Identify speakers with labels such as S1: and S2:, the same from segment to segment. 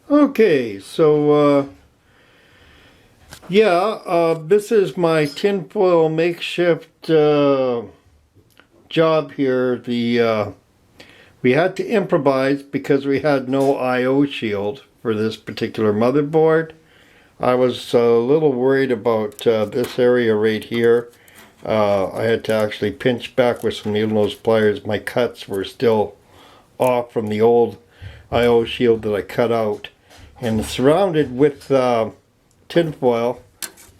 S1: Okay, so this is my tinfoil makeshift job here. We had to improvise because we had no I/O shield for this particular motherboard. I was a little worried about this area right here. I had to actually pinch back with some needle nose pliers. My cuts were still off from the old I/O shield that I cut out, and surrounded with tinfoil.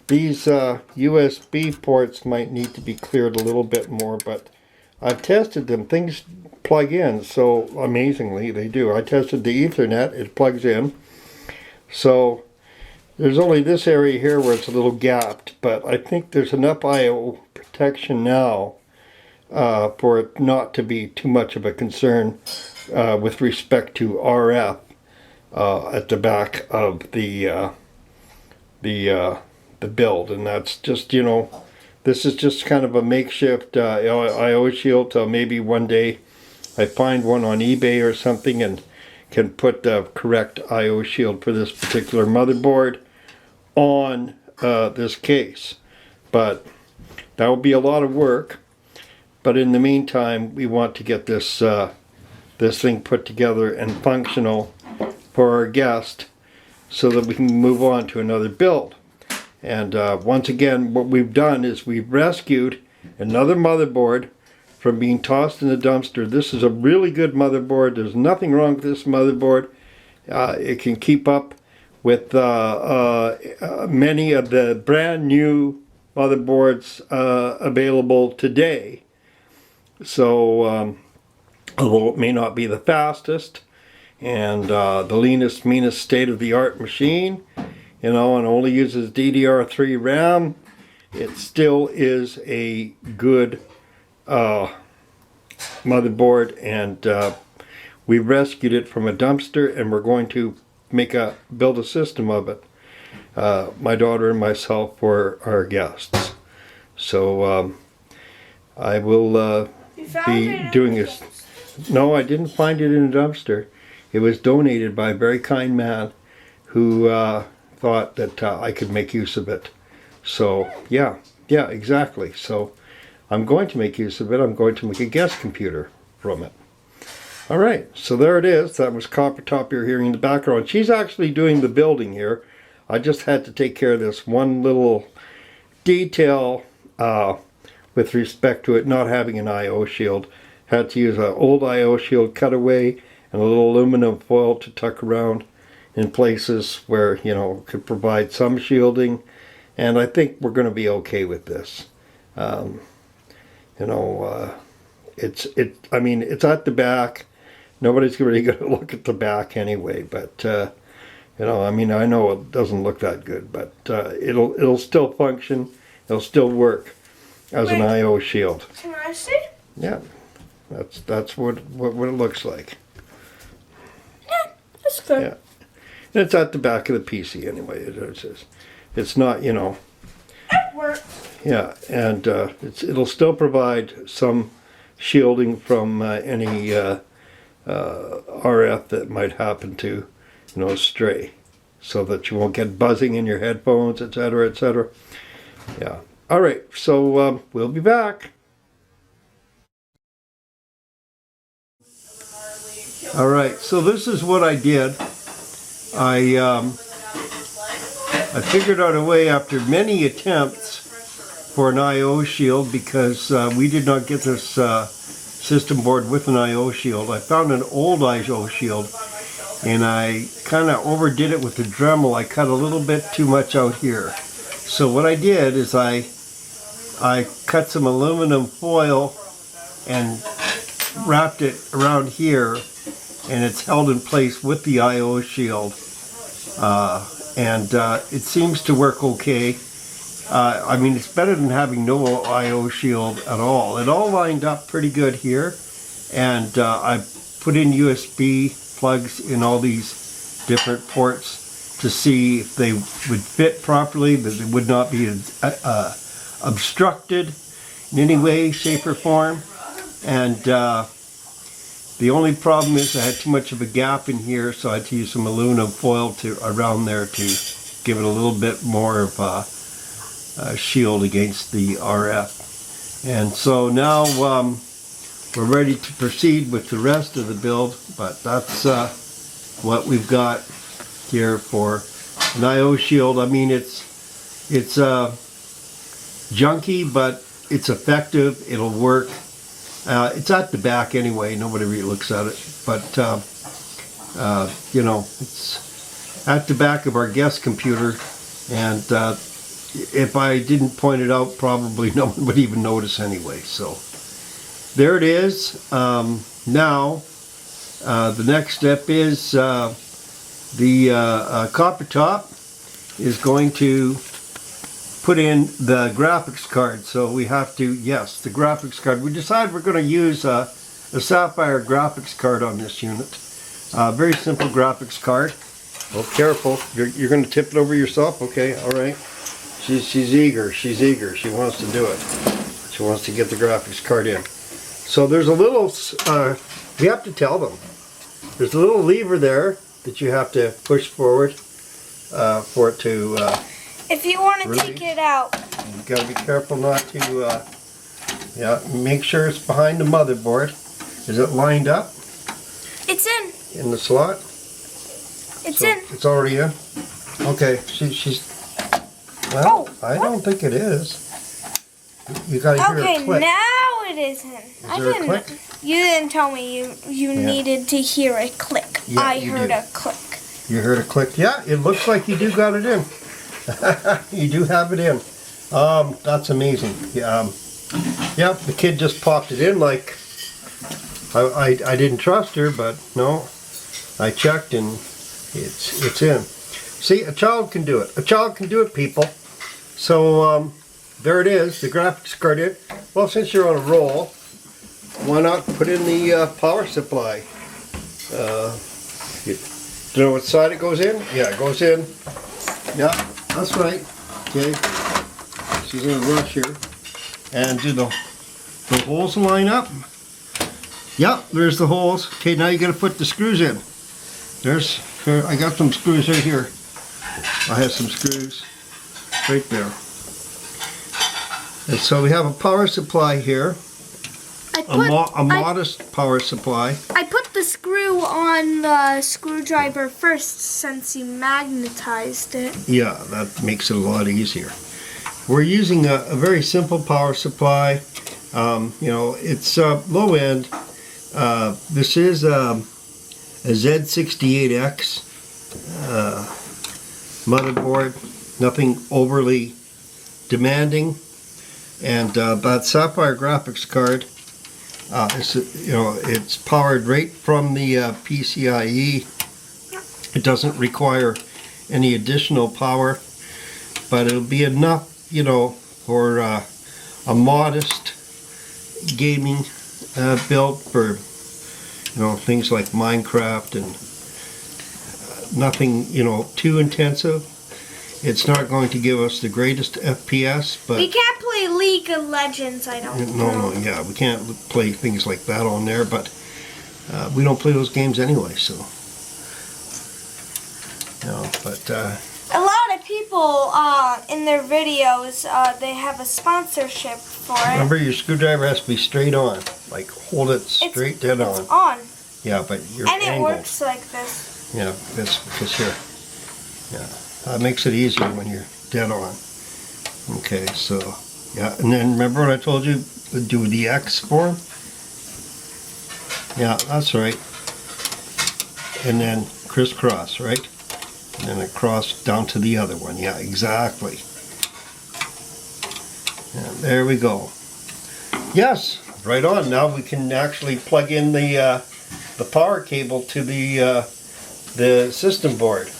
S1: These USB ports might need to be cleared a little bit more, but I've tested them. Things plug in, so amazingly they do. I tested the Ethernet, it plugs in. So there's only this area here where it's a little gapped, but I think there's enough I/O protection now for it not to be too much of a concern with respect to RF at the back of the build. And that's just, this is just kind of a makeshift I/O shield till maybe one day I find one on eBay or something and can put the correct I/O shield for this particular motherboard on this case. But that will be a lot of work. But in the meantime, we want to get this this thing put together and functional for our guest so that we can move on to another build. And once again, what we've done is we've rescued another motherboard from being tossed in the dumpster. This is a really good motherboard. There's nothing wrong with this motherboard. It can keep up with many of the brand new motherboards available today. So although it may not be the fastest and the leanest, meanest state-of-the-art machine, and only uses DDR3 RAM, it still is a good motherboard, and we rescued it from a dumpster, and we're going to build a system of it. My daughter and myself for our guests. So I will be doing this. No, I didn't find it in a dumpster. It was donated by a very kind man who thought that I could make use of it. So yeah, exactly. So I'm going to make use of it. I'm going to make a guest computer from it. All right, so there it is. That was Copper Top you're hearing in the background. She's actually doing the building here. I just had to take care of this one little detail with respect to it not having an I/O shield. Had to use an old I/O shield cutaway and a little aluminum foil to tuck around in places where, could provide some shielding. And I think we're going to be okay with this. It's at the back. Nobody's really going to look at the back anyway, but I know it doesn't look that good, but it'll still function. It'll still work as an I/O shield.
S2: Can I see?
S1: Yeah, that's what it looks like.
S2: Yeah, that's good.
S1: Yeah, and it's at the back of the PC anyway. It's not,
S2: It works.
S1: Yeah, and it'll still provide some shielding from any RF that might happen to, stray, so that you won't get buzzing in your headphones, etc., etc. Yeah. All right, so we'll be back. All right, so this is what I did. I figured out a way after many attempts for an I/O shield, because we did not get this system board with an I/O shield. I found an old I/O shield, and I kind of overdid it with the Dremel. I cut a little bit too much out here. So what I did is I cut some aluminum foil and wrapped it around here, and it's held in place with the I/O shield. And it seems to work okay. It's better than having no I/O shield at all. It all lined up pretty good here, and I put in USB plugs in all these different ports to see if they would fit properly, that they would not be obstructed in any way, shape, or form. And The only problem is I had too much of a gap in here, so I had to use some aluminum foil around there to give it a little bit more of a shield against the RF. And so now we're ready to proceed with the rest of the build, but that's what we've got here for an IO shield. I mean, it's junky, but it's effective. It'll work. It's at the back anyway. Nobody really looks at it, but you know, it's at the back of our guest computer, and if I didn't point it out, probably no one would even notice anyway. So there it is. Now the next step is the copper top is going to put in the graphics card. So we have to, yes, the graphics card. We decided we're going to use a Sapphire graphics card on this unit. Very simple graphics card. Oh, careful. You're going to tip it over yourself? Okay, all right. She's eager. She's eager. She wants to do it. She wants to get the graphics card in. So there's a little, we have to tell them. There's a little lever there that you have to push forward for it to
S2: If you want to
S1: release.
S2: take it out.
S1: You got to be careful not to, yeah, make sure it's behind the motherboard. Is it lined up
S2: It's in.
S1: in the slot?
S2: It's
S1: So
S2: in.
S1: it's already in? Okay, she's, well,
S2: Oh,
S1: I don't think it is. You got to hear a
S2: Okay,
S1: click.
S2: now it is in. I
S1: there a
S2: didn't.
S1: click?
S2: You didn't tell me you
S1: Yeah.
S2: needed to hear a click.
S1: Yeah,
S2: I
S1: you
S2: heard
S1: did.
S2: a click.
S1: You heard a click. Yeah, it looks like you do got it in. You do have it in. That's amazing. Yeah, the kid just popped it in like I didn't trust her, but no, I checked and it's in. See, a child can do it. A child can do it, people. So there it is, the graphics card in. Well, since you're on a roll, why not put in the power supply? Do you know what side it goes in? Yeah, it goes in. Yeah, that's right. Okay. She's in a rush here. And do the holes line up? Yep, there's the holes. Okay, now you gotta put the screws in. I got some screws right here. I have some screws right there. And so we have a power supply here. A modest power supply.
S2: I put the screw on the screwdriver first since you magnetized it.
S1: Yeah, that makes it a lot easier. We're using a very simple power supply. You know, it's low end. This is a Z68X motherboard. Nothing overly demanding. And that Sapphire graphics card, it's powered right from the PCIe. It doesn't require any additional power, but it'll be enough, for a modest gaming build for, things like Minecraft and nothing, too intensive. It's not going to give us the greatest FPS, but
S2: We can't play League of Legends, I don't know.
S1: yeah, we can't play things like that on there, but we don't play those games anyway, so.
S2: A lot of people in their videos, they have a sponsorship for it.
S1: Remember, your screwdriver has to be straight on, like hold it straight dead on.
S2: It's on.
S1: Yeah, but you're
S2: And it
S1: angled.
S2: works like this.
S1: Yeah, this here. Yeah, that makes it easier when you're dead on. Okay, so, yeah, and then remember what I told you, do the X for him? Yeah, that's right. And then crisscross, right? And then across down to the other one. Yeah, exactly. And there we go. Yes, right on. Now we can actually plug in the power cable to the system board.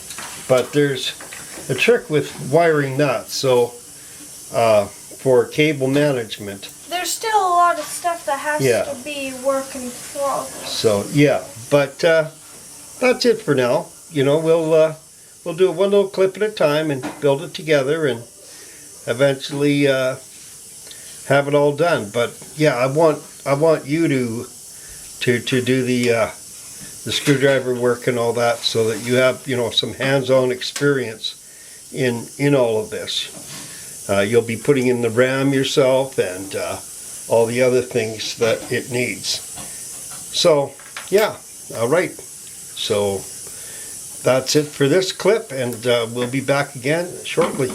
S1: But there's a trick with wiring nuts. So for cable management.
S2: There's still a lot of stuff that has
S1: Yeah.
S2: to be working flawless.
S1: So yeah, but that's it for now. We'll do it one little clip at a time and build it together and eventually have it all done. But yeah, I want you to to do the screwdriver work and all that, so that you have, you know, some hands-on experience in all of this. You'll be putting in the RAM yourself and all the other things that it needs. So yeah, all right. So that's it for this clip, and we'll be back again shortly.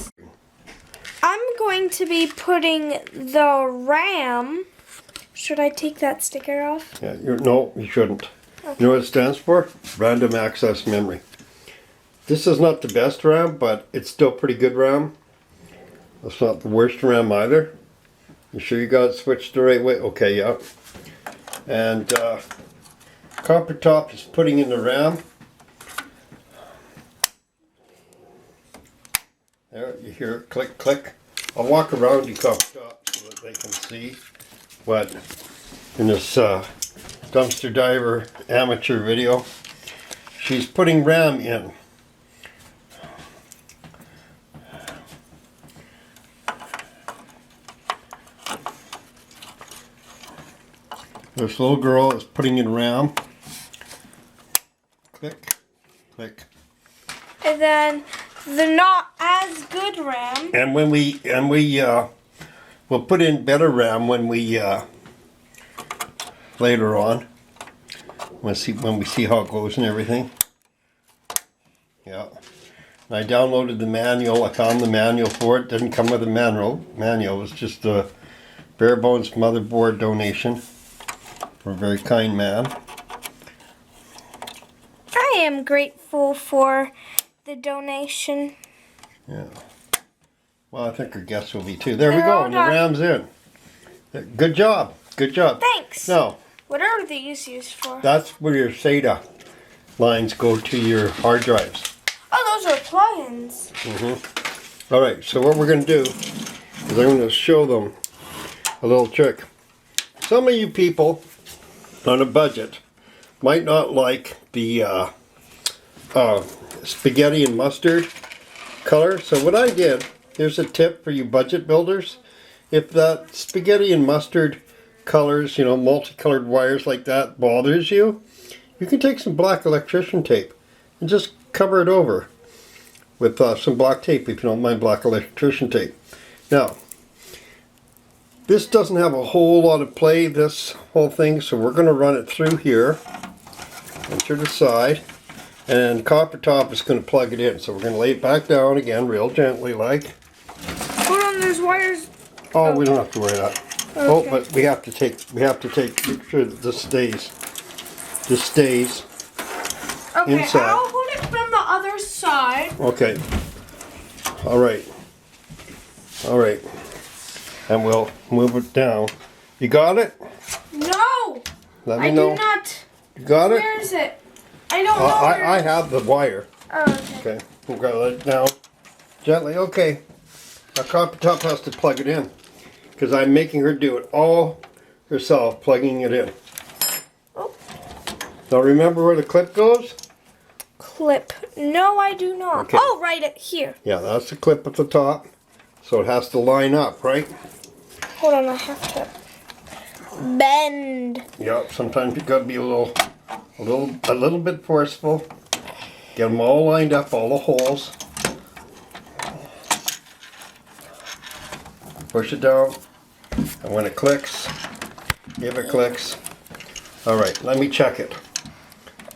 S2: I'm going to be putting the RAM. Should I take that sticker off?
S1: Yeah, no, you shouldn't. Okay. You know what it stands for? Random access memory. This is not the best RAM, but it's still pretty good RAM. It's not the worst RAM either. You sure you got it switched the right way? Okay, yeah. And Copper Top is putting in the RAM. There, you hear it click, click. I'll walk around you, Copper Top, so that they can see what in this dumpster diver amateur video. She's putting RAM in. This little girl is putting in RAM. Click, click.
S2: And then the not as good RAM.
S1: And we'll put in better RAM when we later on. When we see how it goes and everything. Yeah. And I downloaded the manual. I found the manual for it. Didn't come with a manual. It was just a bare bones motherboard donation from a very kind man.
S2: I am grateful for the donation.
S1: Yeah. Well, I think our guests will be too. There we go. And the RAM's in. Good job. Good job.
S2: Thanks.
S1: Now,
S2: what are these used for?
S1: that's where your SATA lines go to your hard drives.
S2: Oh, those are plugins.
S1: All right, so what we're going to do is I'm going to show them a little trick. Some of you people on a budget might not like the spaghetti and mustard color. So what I did, here's a tip for you budget builders. If that spaghetti and mustard colors, you know, multicolored wires like that bothers you, you can take some black electrician tape and just cover it over with some black tape, if you don't mind black electrician tape. Now, this doesn't have a whole lot of play, this whole thing, so we're going to run it through here and to the side, and Copper Top is going to plug it in. So we're going to lay it back down again real gently like.
S2: Hold on, there's wires.
S1: Oh, we don't have to worry about that.
S2: Okay.
S1: Oh, but we have to make sure that this stays
S2: Okay,
S1: inside.
S2: I'll hold it from the other side.
S1: Okay. All right. All right. And we'll move it down. You got it?
S2: No.
S1: Let me know.
S2: I do not.
S1: You got it?
S2: Where is it? I don't know.
S1: I have the wire.
S2: Oh, okay.
S1: Okay. We're gonna let it down gently. Okay. Now Copper Top has to plug it in, because I'm making her do it all herself, plugging it in.
S2: Oh.
S1: Now remember where the clip goes?
S2: Clip. No, I do not.
S1: Okay.
S2: Oh, right it here.
S1: Yeah, that's the clip at the top. So it has to line up, right?
S2: Hold on, I have to bend.
S1: Yeah, sometimes you gotta be a little bit forceful. Get them all lined up, all the holes. Push it down, and when it clicks, if it clicks. All right, let me check it.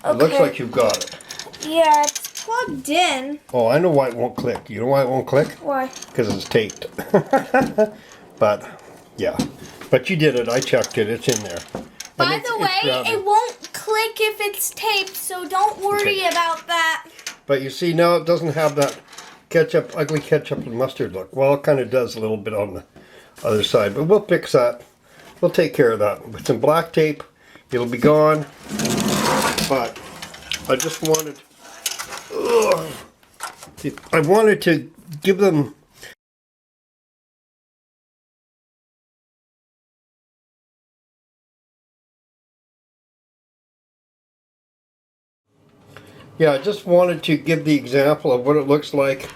S2: Okay.
S1: It looks like you've got it.
S2: Yeah, it's plugged in.
S1: Oh, I know why it won't click. You know why it won't click?
S2: Why?
S1: Because it's taped. But, yeah. But you did it. I checked it. It's in there.
S2: By the way, it won't click if it's taped, so don't worry about that.
S1: But you see, now it doesn't have that ugly ketchup and mustard look. Well, it kind of does a little bit on the other side, but we'll fix that. We'll take care of that. With some black tape, it'll be gone. But I just wanted, I wanted to give them Yeah, I just wanted to give the example of what it looks like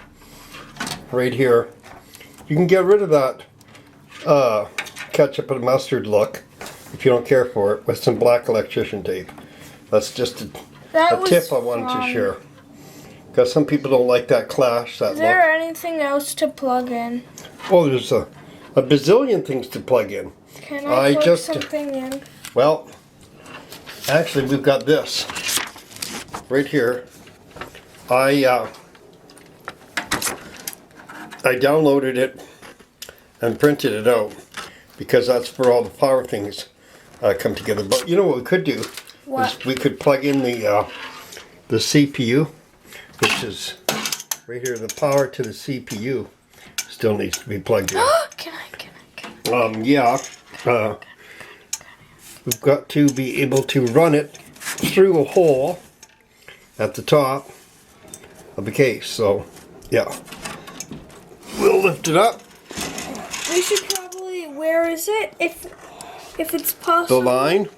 S1: right here. You can get rid of that ketchup and mustard look if you don't care for it, with some black electrician tape. That's just a tip I wanted to share. Because some people don't like that clash, that
S2: Is there
S1: look.
S2: anything else to plug in?
S1: Oh, there's a bazillion things to plug in.
S2: Can I plug something in?
S1: Well, actually we've got this right here. I downloaded it and printed it out because that's where all the power things come together. But you know what we could do?
S2: What?
S1: Is we could plug in the CPU, which is right here. The power to the CPU still needs to be plugged in.
S2: Can I?
S1: We've got to be able to run it through a hole at the top of the case. So, yeah. We'll lift it up.
S2: We should probably, where is it? If it's
S1: The
S2: possible.
S1: line.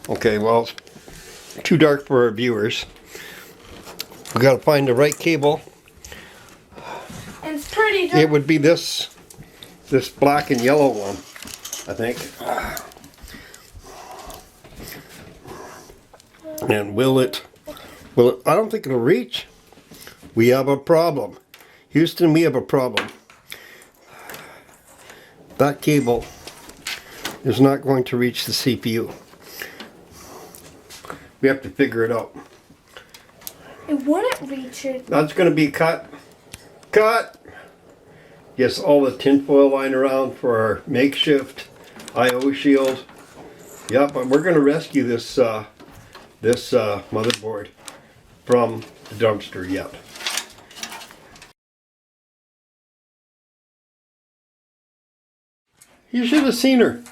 S1: Okay, well, it's too dark for our viewers. We got to find the right cable.
S2: And it's pretty dark.
S1: It would be this black and yellow one, I think. And will it, I don't think it'll reach. We have a problem. Houston, we have a problem. That cable is not going to reach the CPU. We have to figure it out.
S2: It wouldn't reach it.
S1: That's going to be cut. Yes, all the tinfoil lying around for our makeshift I/O shield. Yep, but we're going to rescue this motherboard from the dumpster yet. You should have seen her.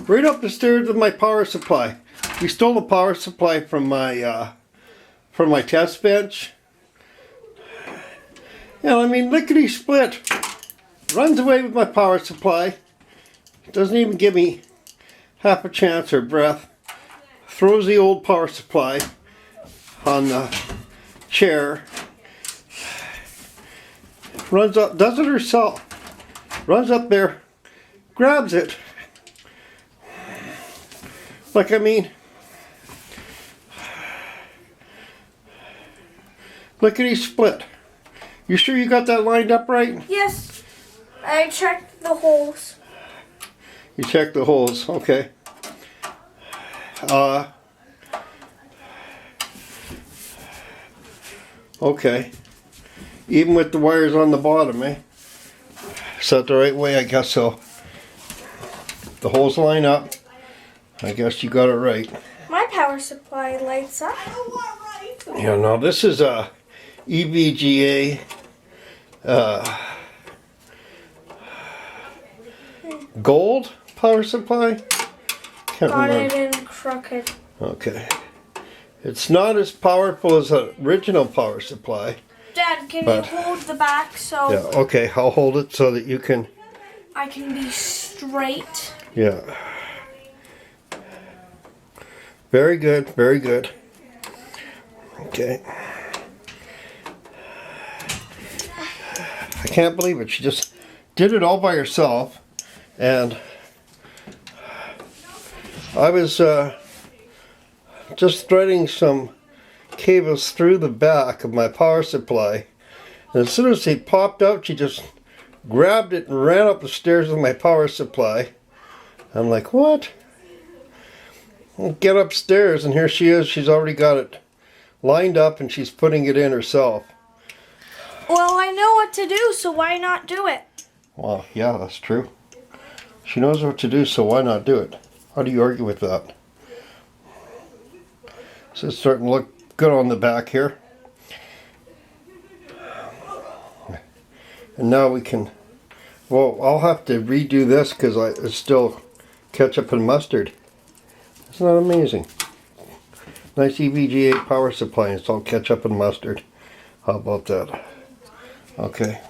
S1: Right up the stairs with my power supply. We stole the power supply from my test bench. Yeah, I mean, lickety split. Runs away with my power supply. Doesn't even give me half a chance or breath. Throws the old power supply on the chair. Runs up, does it herself. Runs up there, grabs it. Like, I mean, lickety split. You sure you got that lined up right?
S2: Yes. I checked the holes.
S1: You checked the holes, okay. Okay. Even with the wires on the bottom, eh? Is that the right way? I guess so. The holes line up. I guess you got it right.
S2: My power supply lights up.
S1: Yeah, now this is a EVGA gold power supply. Can't
S2: Got
S1: remember.
S2: it in crooked.
S1: Okay. It's not as powerful as the original power supply.
S2: Dad, can
S1: But-
S2: you hold the back so
S1: Yeah, okay, I'll hold it so that you can,
S2: I can be straight?
S1: yeah. Very good, very good. Okay. I can't believe it. She just did it all by herself. And I was just threading some cables through the back of my power supply. And as soon as they popped out, she just grabbed it and ran up the stairs with my power supply. I'm like, what? I'll get upstairs, and here she is. She's already got it lined up, and she's putting it in herself.
S2: Well, I know what to do, so why not do it?
S1: Well, yeah, that's true. She knows what to do, so why not do it? How do you argue with that? So it's starting to look good on the back here. And now we can, well, I'll have to redo this because it's still ketchup and mustard. Isn't that amazing? Nice EVGA power supply, it's all ketchup and mustard. How about that? Okay,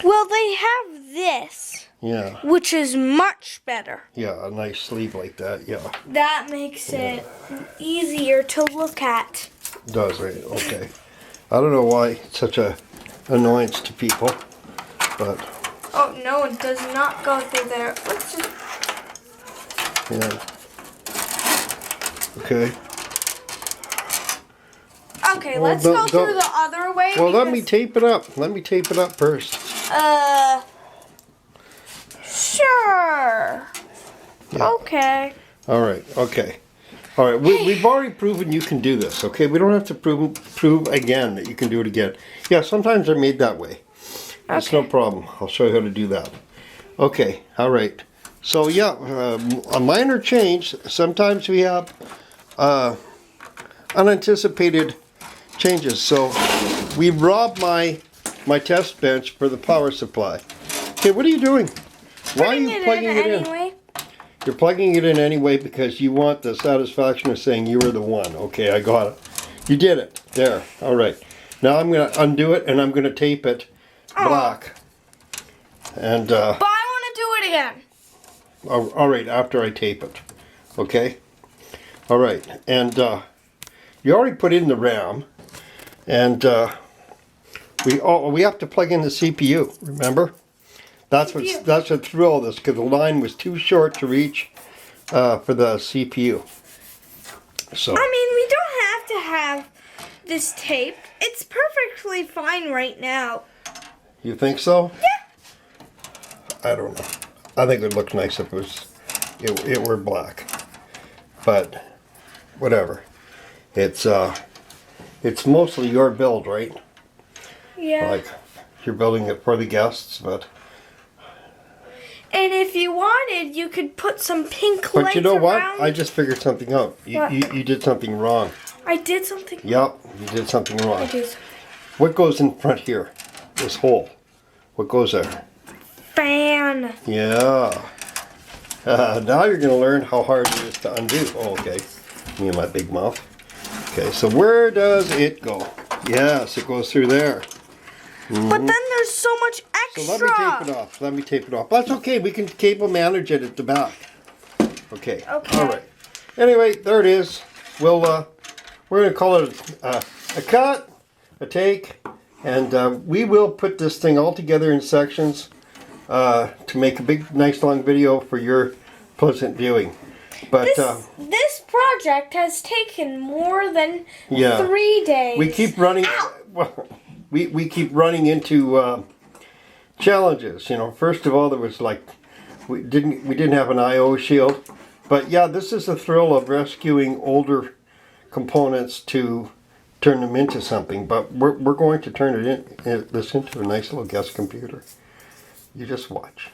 S2: Well, they have this,
S1: yeah,
S2: which is much better.
S1: yeah, a nice sleeve like that, yeah.
S2: That makes it easier to look at.
S1: Does, right? Okay. I don't know why it's such a annoyance to people, but
S2: Oh, no, it does not go through there. Let's just...
S1: yeah. Okay.
S2: Okay,
S1: Well,
S2: let's go
S1: don't-
S2: through the other way.
S1: Well, let me
S2: because-
S1: tape it up. Let me tape it up first.
S2: Sure.
S1: Yeah.
S2: Okay.
S1: All right. Okay. All right. We've already proven you can do this. Okay. We don't have to prove again that you can do it again. Yeah. Sometimes they're made that way. It's no problem. I'll show you how to do that. Okay. All right. So yeah, a minor change. Sometimes we have unanticipated changes. So we robbed my test bench for the power supply. Okay. What are you doing? Why are you plugging it in?
S2: Anyway.
S1: You're plugging it in anyway because you want the satisfaction of saying you were the one. Okay, I got it. You did it. There. All right. Now I'm going to undo it and I'm going to tape it black. And
S2: But I want to do it again.
S1: all right, after I tape it. Okay? All right. And you already put in the RAM. And we have to plug in the CPU, remember? That's what threw all this, because the line was too short to reach for the CPU. So
S2: I mean, we don't have to have this taped. It's perfectly fine right now.
S1: you think so?
S2: Yeah.
S1: I don't know. I think it would look nice if it were black. But whatever. It's mostly your build, right?
S2: Yeah.
S1: Like you're building it for the guests, but.
S2: And if you wanted, you could put some pink lights
S1: But you know what?
S2: around.
S1: I just figured something out.
S2: What?
S1: You did something wrong.
S2: I did something.
S1: Yep, you did something
S2: I
S1: wrong.
S2: did something.
S1: What goes in front here? This hole. What goes there?
S2: Fan.
S1: Yeah. Now you're going to learn how hard it is to undo. Oh, okay. Me and my big mouth. Okay, so where does it go? Yes, it goes through there.
S2: But then there's so much extra.
S1: So let me tape it off. Let me tape it off. That's okay. We can cable manage it at the back. Okay.
S2: Okay.
S1: All right. Anyway, there it is. We're going to call it a cut, a take, and we will put this thing all together in sections to make a big, nice, long video for your pleasant viewing. But
S2: This project has taken more than
S1: Yeah.
S2: 3 days.
S1: we keep running. Well, we keep running into challenges. You know, first of all, there was like we didn't have an I/O shield, but yeah, this is the thrill of rescuing older components to turn them into something. But we're going to turn this into a nice little guest computer. You just watch.